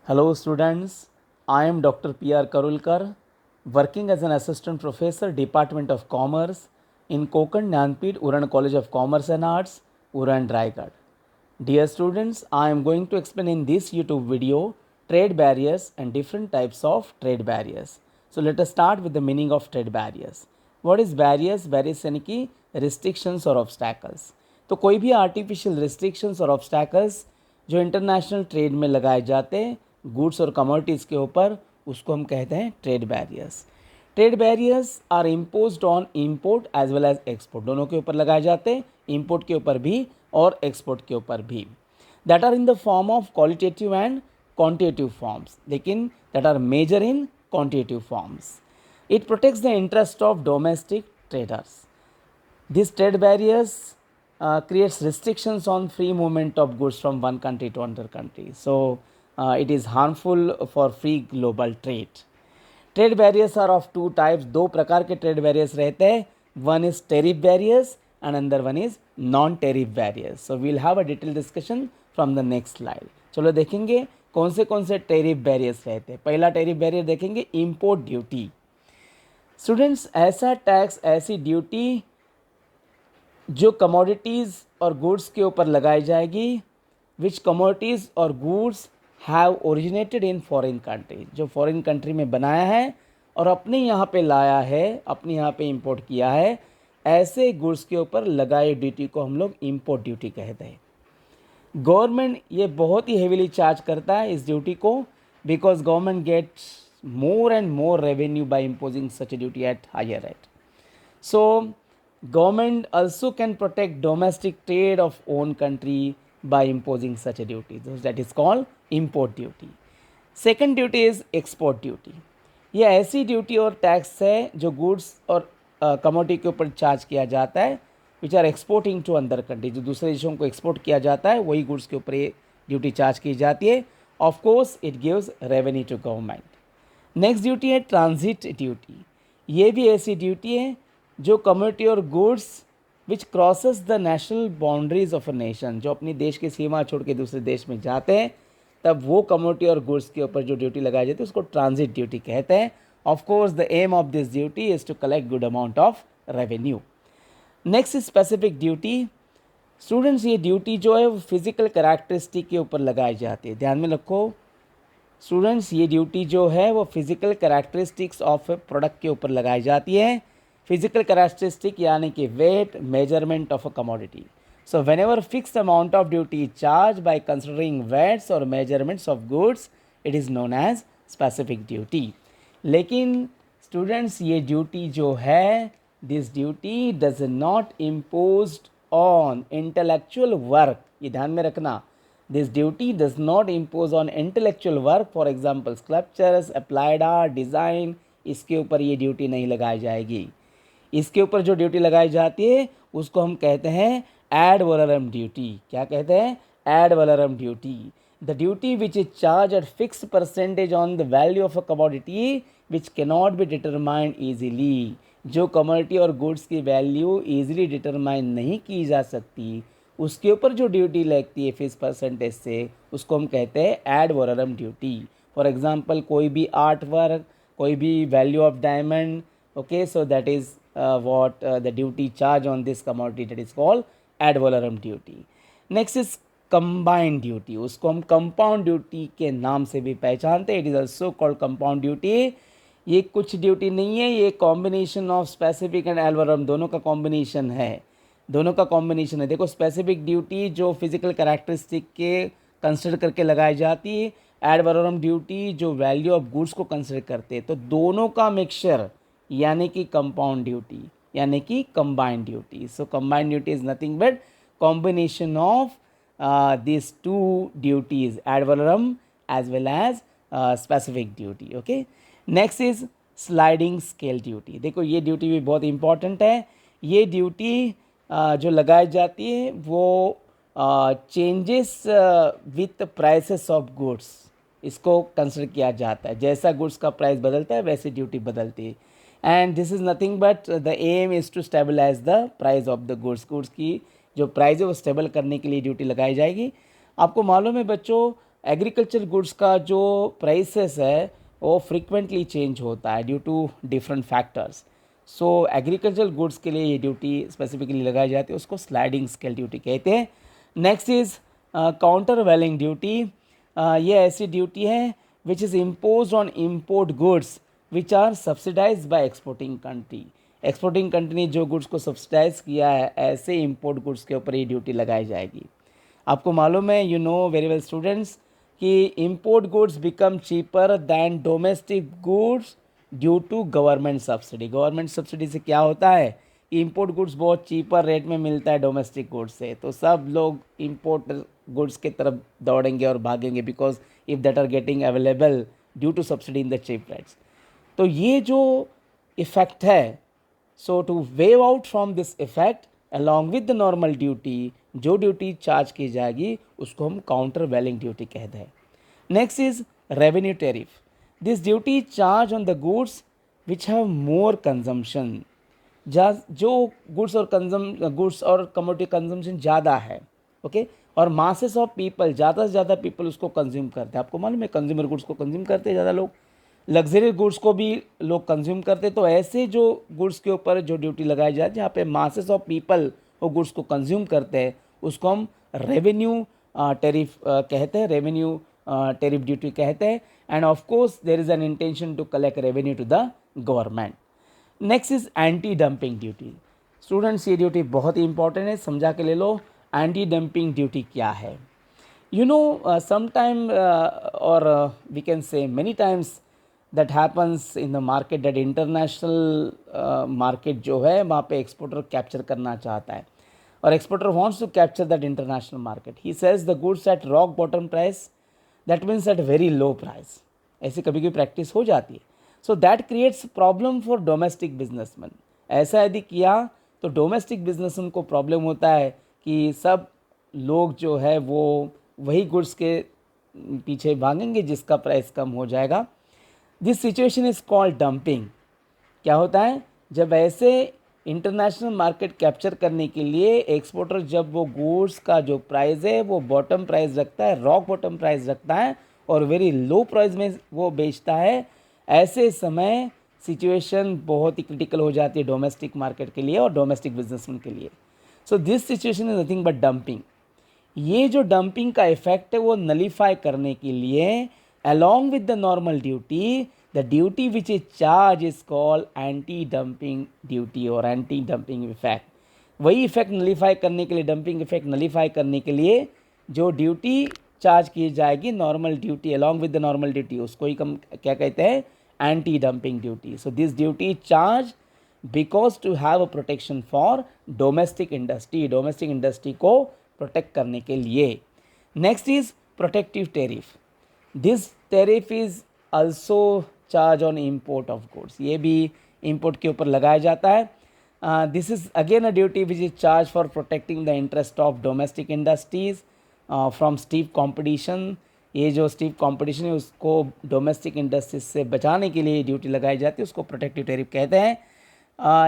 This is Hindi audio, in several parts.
Hello students, I am Dr. P.R. Karulkar, working as an assistant professor, Department of Commerce in Konkan Jnanpith Uran College of Commerce and Arts, Uran Raigad. Dear students, I am going to explain in this YouTube video trade barriers and different types of trade barriers. So let us start with the meaning of trade barriers. What is barriers? Barriers यानी कि restrictions और obstacles. तो कोई भी artificial restrictions और obstacles जो इंटरनेशनल ट्रेड में लगाए जाते हैं गुड्स और कमोडिटीज़ के ऊपर, उसको हम कहते हैं trade barriers. Trade barriers are imposed on import as well as export. दोनों के ऊपर लगाए जाते हैं, इंपोर्ट के ऊपर भी और एक्सपोर्ट के ऊपर भी. That are in the form of qualitative and quantitative forms, लेकिन that are major in quantitative forms. It protects the interest of domestic traders. These trade barriers creates restrictions on free movement of goods from one country to another country. So it is harmful for free global trade. Trade barriers are of two types. दो प्रकार के trade barriers रहते हैं. One is tariff barriers and another one is non-tariff barriers. So we'll have a detailed discussion from the next slide. चलो देखेंगे कौन से tariff barriers रहते हैं. पहला tariff barrier देखेंगे import duty. स्टूडेंट्स, ऐसा टैक्स, ऐसी ड्यूटी जो कमोडिटीज़ और गुड्स के ऊपर लगाई जाएगी विच कमोडिटीज़ और goods have originated in foreign country, जो फॉरेन कंट्री में बनाया है और अपने यहाँ पे लाया है, अपने यहाँ पे इंपोर्ट किया है, ऐसे गुड्स के ऊपर लगाए ड्यूटी को हम लोग इंपोर्ट ड्यूटी कहते हैं. गवर्नमेंट ये बहुत ही हेविली चार्ज करता है इस ड्यूटी को, because government gets more and more revenue by imposing such a duty at higher rate. So government also can protect domestic trade of own country by imposing such a duty. So that is called import duty. Second duty is export duty. ये ऐसी ड्यूटी और टैक्स है जो गुड्स और कमोडिटी के ऊपर चार्ज किया जाता है which are exporting to other country. जो दूसरे देशों को एक्सपोर्ट किया जाता है वही गुड्स के ऊपर ये ड्यूटी चार्ज की जाती है. Of course it gives revenue to government. Next duty है ट्रांजिट ड्यूटी. ये भी ऐसी ड्यूटी है जो कमोडिटी और goods which crosses the national boundaries of a nation, जो अपनी देश की सीमा छोड़ के दूसरे देश में जाते हैं, तब वो कमोडिटी और गुड्स के ऊपर जो ड्यूटी लगाई जाती है उसको ट्रांजिट ड्यूटी कहते हैं. Of course the aim of this duty is to collect good amount of revenue. Next is specific duty. Students, ये ड्यूटी जो है वो फिजिकल कैरेक्टरिस्टिक के ऊपर लगाई जाती है. ध्यान में रखो स्टूडेंट्स, ये ड्यूटी जो है वो फिजिकल कैरेक्टरिस्टिक्स ऑफ प्रोडक्ट के ऊपर लगाई जाती है. फिजिकल कैरेक्टरिस्टिक यानी कि weight, measurement of a commodity. So whenever fixed amount of duty charge by considering weights और measurements of goods, it is known as specific duty. लेकिन स्टूडेंट्स, ये ड्यूटी जो है, this duty does not imposed on intellectual work. ये ध्यान में रखना. This duty does not impose on intellectual work, for example sculptures, applied art, design. इसके ऊपर ये ड्यूटी नहीं लगाई जाएगी. इसके ऊपर जो ड्यूटी लगाई जाती है उसको हम कहते हैं एड वैलोरम ड्यूटी. क्या कहते हैं? Ad valorem duty. The duty which is charge at fix percentage on the value of a commodity which cannot be determined easily. जो कमोडिटी और गुड्स की वैल्यू ईजिली डिटरमाइन नहीं की जा सकती, उसके ऊपर जो ड्यूटी लगती है फिक्स परसेंटेज से, उसको हम कहते हैं ad valorem duty. For example कोई भी आर्ट वर्क, कोई भी value of diamond, okay, so that is what the duty charge on this commodity, that is called ad valorem duty. Next is combined duty. उसको हम कंपाउंड ड्यूटी के नाम से भी पहचानते हैं. It is also called compound duty. ये कुछ ड्यूटी नहीं है, ये combination of specific and ad valorem दोनों का कॉम्बिनेशन है. दोनों का कॉम्बिनेशन है. देखो, स्पेसिफिक ड्यूटी जो फिजिकल कैरेक्टरिस्टिक के कंसिडर करके लगाई जाती है, एड वैलोरम ड्यूटी जो वैल्यू ऑफ गुड्स को कंसिडर करते हैं. तो दोनों का मिक्सचर यानी कि कंपाउंड ड्यूटी, यानी कि combined duty. So combined duty is nothing but combination of this two duties, ad valorem as well as specific duty. Okay, next is sliding scale duty. देखो, ये ड्यूटी भी बहुत इंपॉर्टेंट है. ये ड्यूटी जो लगाई जाती है वो changes with prices of goods, इसको कंसिडर किया जाता है. जैसा गुड्स का प्राइस बदलता है वैसे ड्यूटी बदलती है. And this is nothing but the aim is to stabilize the price of the goods. Goods की जो प्राइस है वो स्टेबल करने के लिए ड्यूटी लगाई जाएगी. आपको मालूम है बच्चों, एग्रीकल्चर गुड्स का जो प्राइसेस है वो फ्रिक्वेंटली चेंज होता है due to different factors. So agriculture goods के लिए ये ड्यूटी स्पेसिफिकली लगाई जाती है, उसको स्लाइडिंग स्केल ड्यूटी कहते हैं। Next is countervailing duty. ये ऐसी ड्यूटी है which is impose on import goods which are subsidise by exporting country. Exporting country ने जो गुड्स को सब्सिडाइज किया है, ऐसे इम्पोर्ट गुड्स के ऊपर ये ड्यूटी लगाई जाएगी। आपको मालूम है, you know very well students, कि import goods become cheaper than domestic goods due to government subsidy. Government subsidy से क्या होता है, इम्पोर्ट गुड्स बहुत चीपर रेट में मिलता है डोमेस्टिक गुड्स से, तो सब लोग इम्पोर्ट गुड्स की तरफ दौड़ेंगे और भागेंगे, because if that are getting available due to subsidy in the cheap rates. तो ये जो इफ़ेक्ट है, so to wave out from this effect along with the normal duty, जो ड्यूटी चार्ज की जाएगी उसको हम काउंटर वैलिंग ड्यूटी कहते हैं। Next is revenue tariff. This duty charge on the goods which have more consumption. जो गुड्स और कमोडिटी कंजम्पशन ज़्यादा है, ओके, और मासेस ऑफ पीपल, ज़्यादा से ज़्यादा पीपल उसको कंज्यूम करते हैं। आपको मालूम है कंज्यूमर गुड्स को कंज्यूम करते हैं ज़्यादा लोग, लग्जरी गुड्स को भी लोग कंज्यूम करते। तो ऐसे जो गुड्स के ऊपर जो ड्यूटी लगाई जाए जहाँ पे मासेस ऑफ पीपल वो गुड्स को कंज्यूम करते हैं, उसको हम रेवेन्यू टेरिफ कहते हैं, रेवेन्यू टेरिफ ड्यूटी कहते हैं। And of course there is an intention to collect revenue to the government. Next is anti dumping duty. Students, ये ड्यूटी बहुत ही इंपॉर्टेंट है, समझा के ले लो। एंटी डंपिंग ड्यूटी क्या है? You know, sometime or we can say many times that happens in the market that international market जो है वहाँ पे एक्सपोर्टर कैप्चर करना चाहता है, और exporter wants to capture that international market. He sells the goods at rock bottom price, that means at very low price. ऐसी कभी कभी प्रैक्टिस हो जाती है। So that creates problem for domestic businessmen. ऐसा यदि किया तो डोमेस्टिक बिजनेसमैन को प्रॉब्लम होता है कि सब लोग जो है वो वही गुड्स के पीछे भागेंगे जिसका प्राइस कम हो जाएगा। This situation is called dumping. क्या होता है, जब ऐसे इंटरनेशनल मार्केट कैप्चर करने के लिए एक्सपोर्टर जब वो गुड्स का जो प्राइस है वो बॉटम प्राइस रखता है, रॉक बॉटम प्राइस रखता है, और वेरी लो प्राइस में वो बेचता है, ऐसे समय सिचुएशन बहुत ही क्रिटिकल हो जाती है डोमेस्टिक मार्केट के लिए और डोमेस्टिक बिजनेसमैन के लिए। So this situation is nothing but dumping. ये जो डंपिंग का इफेक्ट है वो नलीफाई करने के लिए along with the normal duty, the duty which is charge is called anti dumping duty और एंटी डंपिंग इफेक्ट। वही इफेक्ट नलीफाई करने के लिए, डंपिंग इफेक्ट नलीफाई करने के लिए जो ड्यूटी चार्ज की जाएगी normal duty along with the normal duty, उसको ही हम क्या कहते हैं, anti dumping duty. So this duty charge because to have a protection for domestic industry, domestic industry को प्रोटेक्ट करने के लिए। Next is protective tariff. This tariff is also charge on import of goods. ये भी इम्पोर्ट के ऊपर लगाया जाता है। This is again a duty which is charge for protecting the interest of domestic industries from stiff competition. ये जो स्टीफ कॉम्पिटिशन है उसको डोमेस्टिक इंडस्ट्रीज से बचाने के लिए ड्यूटी लगाई जाती है, उसको प्रोटेक्टिव टेरिफ कहते हैं।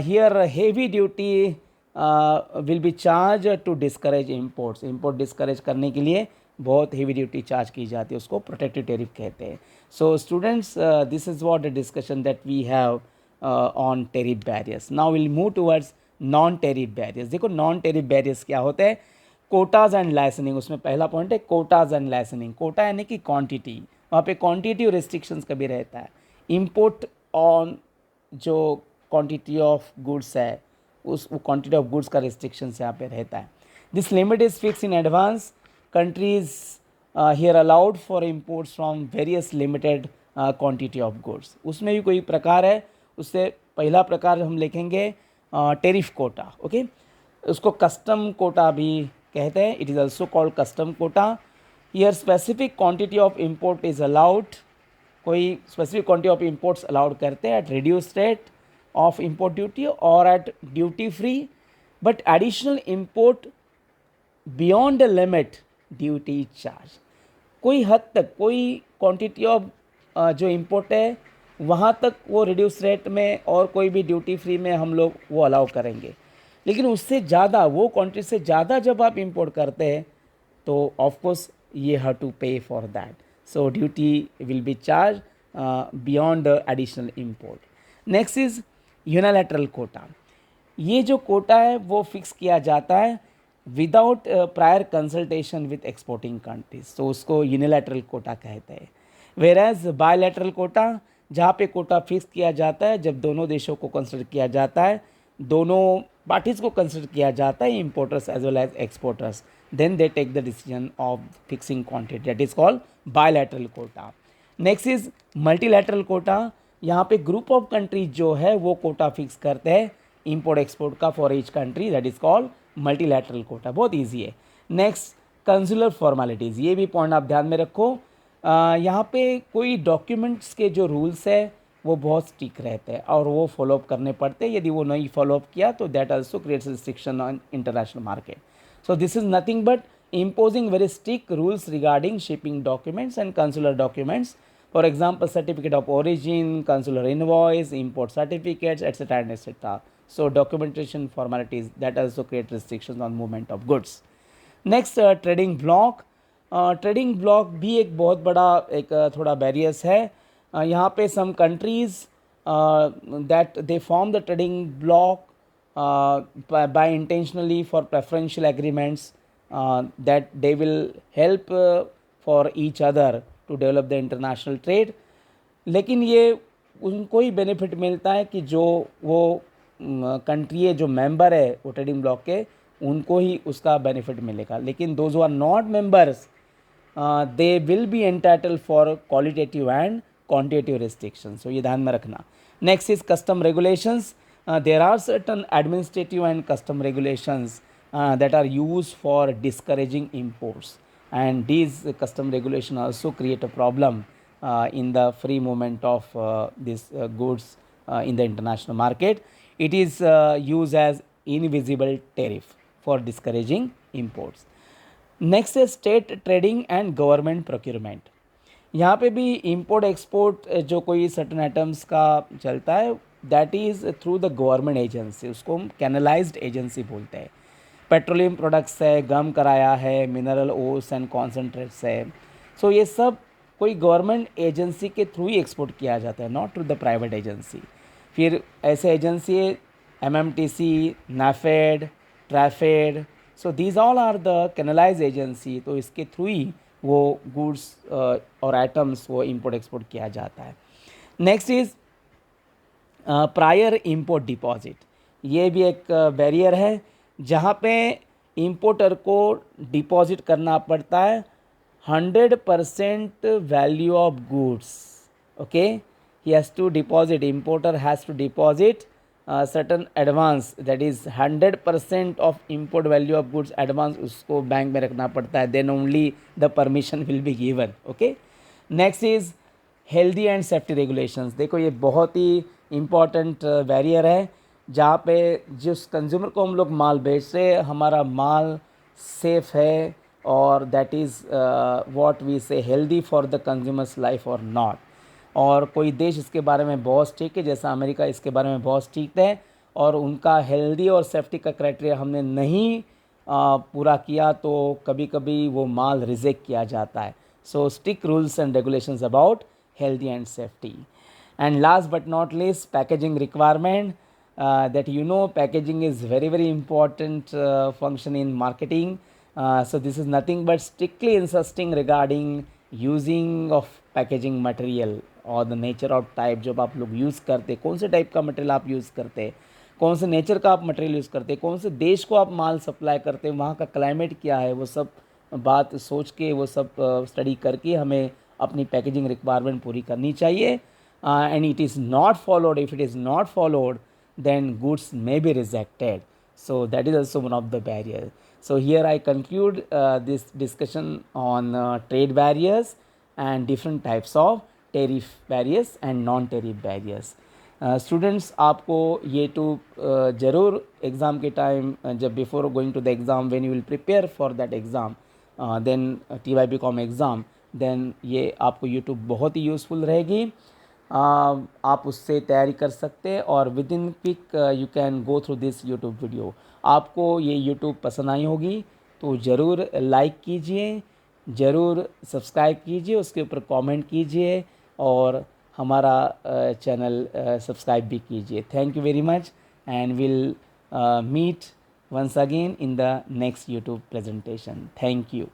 Here heavy duty will be charge to discourage imports. Import discourage करने के लिए बहुत हेवी ड्यूटी चार्ज की जाती है, उसको प्रोटेक्टिव टेरिफ कहते हैं। So students, this is what the discussion that we have on tariff barriers. Now will move towards non tariff barriers. देखो नॉन टेरिफ बैरियर्स क्या होते हैं, कोटाज एंड लाइसेनिंग। उसमें पहला पॉइंट है कोटाज एंड लाइसेनिंग। कोटा यानी कि क्वांटिटी, वहाँ पे क्वांटिटी और रिस्ट्रिक्शंस का भी रहता है। इम्पोर्ट ऑन जो क्वांटिटी ऑफ गुड्स है उस क्वांटिटी ऑफ गुड्स का रिस्ट्रिक्शंस यहाँ पे रहता है। This limit is fix in advance. Countries here allowed for imports from various limited quantity of goods. उसमें भी कोई प्रकार है, उससे पहला प्रकार हम लिखेंगे टेरिफ कोटा, ओके। उसको कस्टम कोटा भी कहते हैं, it is also called custom quota. Here specific quantity of import is allowed, कोई specific quantity of imports allowed करते हैं at reduce rate of import duty or at duty free, but additional import beyond the limit duty charge। कोई हद तक कोई क्वांटिटी ऑफ जो इम्पोर्ट है वहाँ तक वो रिड्यूस रेट में और कोई भी ड्यूटी फ्री में हम लोग वो अलाउ करेंगे, लेकिन उससे ज़्यादा, वो क्वांटिटी से ज़्यादा जब आप इम्पोर्ट करते हैं तो of course you have to pay for that. So duty will be charged beyond the additional import. Next is unilateral quota. ये जो कोटा है वो फिक्स किया जाता है without prior consultation with exporting countries, तो उसको यूनिलैटरल कोटा कहते हैं. वेराज बायलैटरल कोटा, जहाँ पे कोटा फिक्स किया जाता है जब दोनों देशों को कंसिडर किया जाता है, दोनों पार्टीज को कंसिडर किया जाता है, importers as well as exporters, then they take the decision of fixing quantity, that is called bilateral quota. Next is multilateral quota. यहाँ पे ग्रुप ऑफ कंट्रीज जो है वो कोटा फिक्स करते हैं इंपोर्ट एक्सपोर्ट का for each country, that is called multilateral quota. बहुत ईजी है. नेक्स्ट कंसुलर फॉर्मेलिटीज़, ये भी पॉइंट आप ध्यान में रखो. यहाँ पे कोई डॉक्यूमेंट्स के जो रूल्स है वो बहुत स्ट्रिक्ट रहते हैं और वो फॉलोअप करने पड़ते हैं. यदि वो नहीं फॉलोअप किया तो that also creates restriction on international market. So this is nothing but imposing very strict rules regarding shipping documents and consular documents. For example, certificate of origin, consular invoice, import certificates, etc. and etc. So documentation formalities that also create restrictions on movement of goods. Next, trading block. Trading block भी एक बहुत बड़ा एक थोड़ा बैरियर्स है. यहाँ पे some countries that they form the trading bloc by intentionally for preferential agreements that they will help for each other to develop the international trade. लेकिन ये उनको ही बेनिफिट मिलता है कि जो वो कंट्री है, जो मेंबर है वो ट्रेडिंग ब्लॉक के, उनको ही उसका बेनिफिट मिलेगा. लेकिन those who are not members they will be entitled for qualitative and quantitative restrictions. So ये ध्यान में रखना. Next is custom regulations. There are certain administrative and custom regulations that are used for discouraging imports, and these custom regulations also create a problem in the free movement of these goods in the international market. It is used as invisible tariff for discouraging imports. Next है state trading and government procurement. यहाँ पे भी इंपोर्ट एक्सपोर्ट जो कोई सर्टन आइटम्स का चलता है that is through the government agency, उसको हम कैनलाइज्ड एजेंसी बोलते हैं. पेट्रोलियम प्रोडक्ट्स है, गम कराया है, मिनरल ओल्स एंड कॉन्सेंट्रेट्स है. सो ये सब कोई गवर्नमेंट एजेंसी के थ्रू ही एक्सपोर्ट किया जाता है, not through the private agency. फिर ऐसे एजेंसी है MMTC, NAFED, TRIFED. So these all are the canalise agency. तो इसके थ्रू ही वो गुड्स और आइटम्स वो इंपोर्ट एक्सपोर्ट किया जाता है. Next is prior import deposit. ये भी एक बैरियर है जहाँ पे इंपोर्टर को डिपॉजिट करना पड़ता है 100% value of goods. Okay, he has to deposit, importer has to deposit certain advance, that is 100% of import value of goods advance उसको बैंक में रखना पड़ता है, then only the permission will be given. okay, next is healthy and safety regulations. देखो ये बहुत ही important बैरियर है जहाँ पे जिस कंज्यूमर को हम लोग माल बेच रहे हैं हमारा माल सेफ है और that is what we say healthy for the consumer's life or not. और कोई देश इसके बारे में बहुत स्ट्रिक्ट है, जैसा अमेरिका इसके बारे में बहुत स्ट्रिक्ट है, और उनका हेल्दी और सेफ्टी का क्राइटेरिया हमने नहीं पूरा किया तो कभी कभी वो माल रिजेक्ट किया जाता है. So strict rules and regulations about healthy and safety. And last but not least packaging requirement. That you know packaging is very very important function in marketing. So this is nothing but strictly insisting regarding using of packaging material और द नेचर ऑफ टाइप. जब आप लोग यूज़ करते, कौन से टाइप का मटेरियल आप यूज़ करते, कौन से नेचर का आप मटेरियल यूज़ करते, कौन से देश को आप माल सप्लाई करते, वहाँ का क्लाइमेट क्या है, वो सब बात सोच के, वो सब स्टडी करके हमें अपनी पैकेजिंग रिक्वायरमेंट पूरी करनी चाहिए. And it is not followed, if it is not followed then goods may be rejected. So that is also one of the barriers. So here I conclude this discussion on trade barriers and different types of tariff barriers and non-tariff barriers. Students आपको ये तो ज़रूर एग्ज़ाम के टाइम जब before going to the exam when you will prepare for that exam then TYBCom exam, then ये आपको यूट्यूब बहुत ही यूज़फुल रहेगी. आप उससे तैयारी कर सकते हैं और with in quick you can go through this YouTube video. आपको ये यूट्यूब पसंद आई होगी तो ज़रूर लाइक कीजिए, ज़रूर सब्सक्राइब कीजिए, उसके ऊपर कमेंट कीजिए और हमारा चैनल सब्सक्राइब भी कीजिए. Thank you very much and will meet once again in the next YouTube presentation. Thank you.